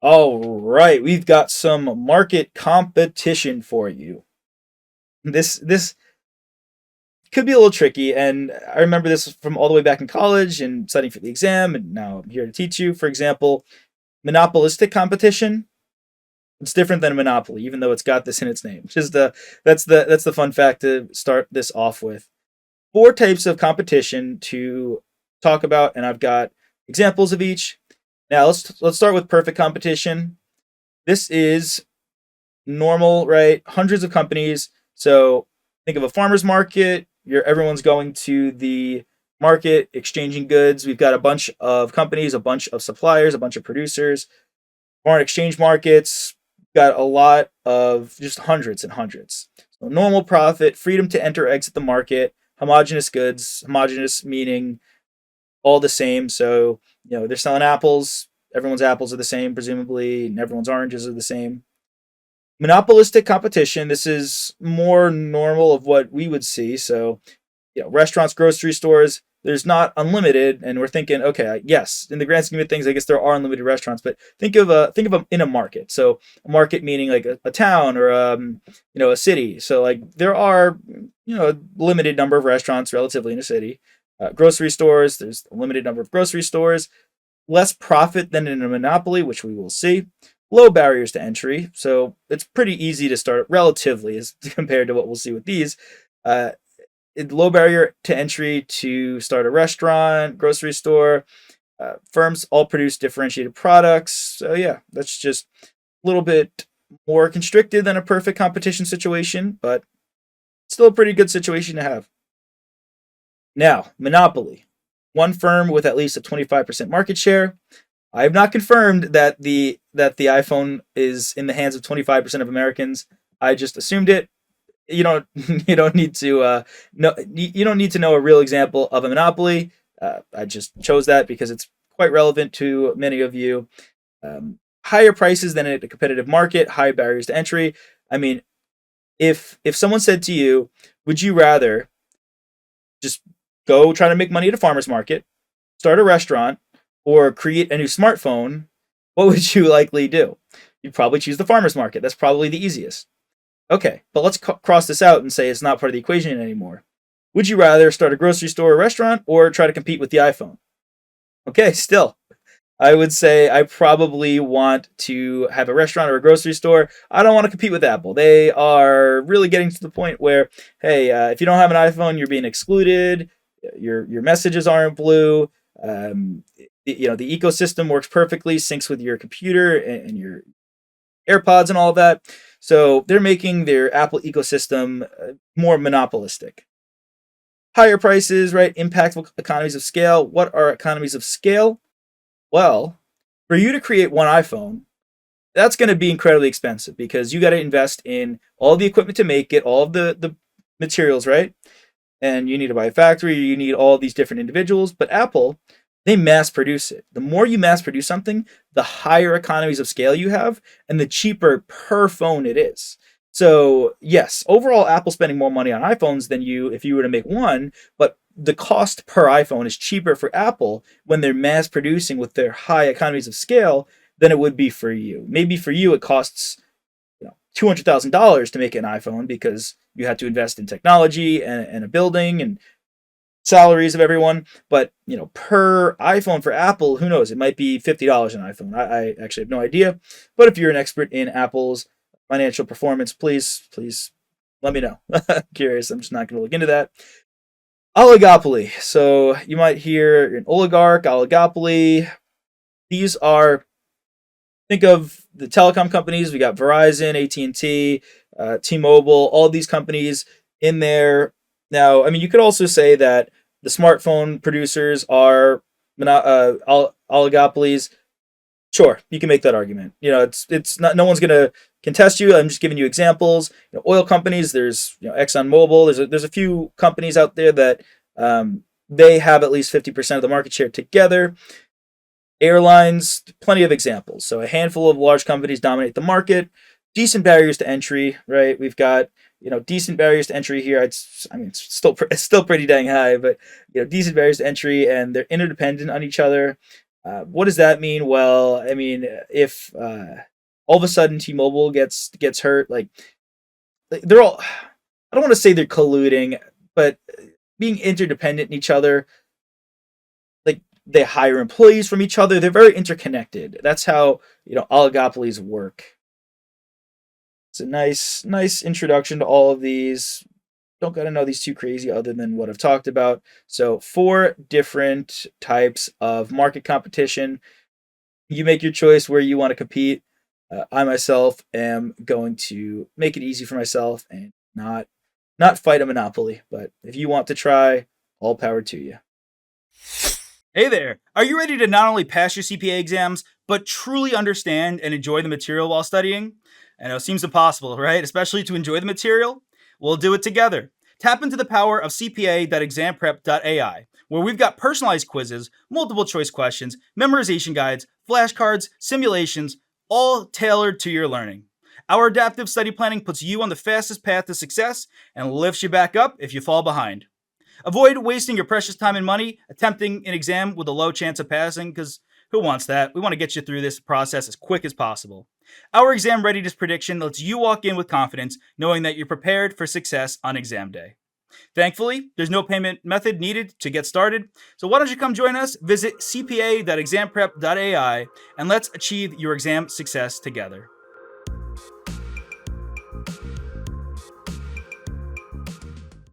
All right, we've got some market competition for you. This could be a little tricky, and I remember this from all the way back in college and studying for the exam, and now I'm here to teach you. For example, monopolistic competition. It's different than a monopoly, even though it's got this in its name. Just that's the fun fact to start this off with. Four types of competition to talk about, and I've got examples of each. Now let's start with perfect competition. This is normal, right? Hundreds of companies. So think of a farmer's market. Everyone's going to the market, exchanging goods. We've got a bunch of companies, a bunch of suppliers, a bunch of producers. Foreign exchange markets, got a lot of just hundreds and hundreds. So normal profit, freedom to enter, exit the market, homogeneous goods, homogeneous meaning all the same. So, they're selling apples. Everyone's apples are the same, presumably, and everyone's oranges are the same. Monopolistic competition, this is more normal of what we would see. So, restaurants, grocery stores, there's not unlimited, and we're thinking, okay, yes, in the grand scheme of things, I guess there are unlimited restaurants, but think of them in a market. So a market meaning like a town or a city. So like there are a limited number of restaurants relatively in a city. Grocery stores, there's a limited number of grocery stores. Less profit than in a monopoly, which we will see. Low barriers to entry, so it's pretty easy to start relatively as compared to what we'll see with these. Uh, Low barrier to entry to start a restaurant, grocery store. Firms all produce differentiated products. So yeah, that's just a little bit more constricted than a perfect competition situation, but still a pretty good situation to have. Now, monopoly. One firm with at least a 25% market share. I have not confirmed that the iPhone is in the hands of 25% of Americans. I just assumed it. You don't you don't need to know you don't need to know a real example of a monopoly. I just chose that because it's quite relevant to many of you. Higher prices than a competitive market, high barriers to entry. I mean, if someone said to you, would you rather just go try to make money at a farmer's market, start a restaurant, or create a new smartphone? What would you likely do? You'd probably choose the farmer's market. That's probably the easiest. Okay, but let's cross this out and say it's not part of the equation anymore. Would you rather start a grocery store or restaurant or try to compete with the iPhone? Okay, still, I would say I probably want to have a restaurant or a grocery store. I don't want to compete with Apple. They are really getting to the point where, hey, if you don't have an iPhone, you're being excluded. Your messages aren't blue. The ecosystem works perfectly, syncs with your computer and your AirPods and all of that. So they're making their Apple ecosystem more monopolistic. Higher prices, right? Impactful economies of scale. What are economies of scale? Well, for you to create one iPhone, that's going to be incredibly expensive because you got to invest in all the equipment to make it, all of the materials, right? And you need to buy a factory, you need all these different individuals. But Apple, they mass produce it. The more you mass produce something, the higher economies of scale you have, and the cheaper per phone it is. So yes, overall, Apple's spending more money on iPhones than you if you were to make one, but the cost per iPhone is cheaper for Apple when they're mass producing with their high economies of scale than it would be for you. Maybe for you it costs $200,000 to make an iPhone because you had to invest in technology and a building and salaries of everyone. But per iPhone for Apple, who knows? It might be $50 an iPhone. I actually have no idea. But if you're an expert in Apple's financial performance, please let me know. I'm curious. I'm just not going to look into that. Oligopoly. So you might hear an oligarch, oligopoly. These are, think of the telecom companies. We got Verizon, AT&T, T-Mobile, all these companies in there. Now, I mean, you could also say that the smartphone producers are oligopolies. Sure, you can make that argument. It's not. No one's gonna contest you. I'm just giving you examples. Oil companies. There's ExxonMobil. There's a few companies out there that they have at least 50% of the market share together. Airlines, plenty of examples. So a handful of large companies dominate the market. Decent barriers to entry, right? We've got decent barriers to entry here. It's still pretty dang high, but decent barriers to entry, and they're interdependent on each other. What does that mean? Well, I mean, if all of a sudden T-Mobile gets hurt, like they're all, I don't want to say they're colluding, but being interdependent in each other, like they hire employees from each other. They're very interconnected. That's how oligopolies work. It's a nice introduction to all of these. Don't gotta know these too crazy other than what I've talked about. So four different types of market competition. You make your choice where you want to compete. I myself am going to make it easy for myself and not fight a monopoly. But if you want to try, all power to you. Hey there! Are you ready to not only pass your CPA exams, but truly understand and enjoy the material while studying? I know it seems impossible, right? Especially to enjoy the material? We'll do it together. Tap into the power of CPA.examprep.ai, where we've got personalized quizzes, multiple choice questions, memorization guides, flashcards, simulations, all tailored to your learning. Our adaptive study planning puts you on the fastest path to success and lifts you back up if you fall behind. Avoid wasting your precious time and money attempting an exam with a low chance of passing, because who wants that? We want to get you through this process as quick as possible. Our exam readiness prediction lets you walk in with confidence, knowing that you're prepared for success on exam day. Thankfully, there's no payment method needed to get started, so why don't you come join us? Visit cpa.examprep.ai and let's achieve your exam success together.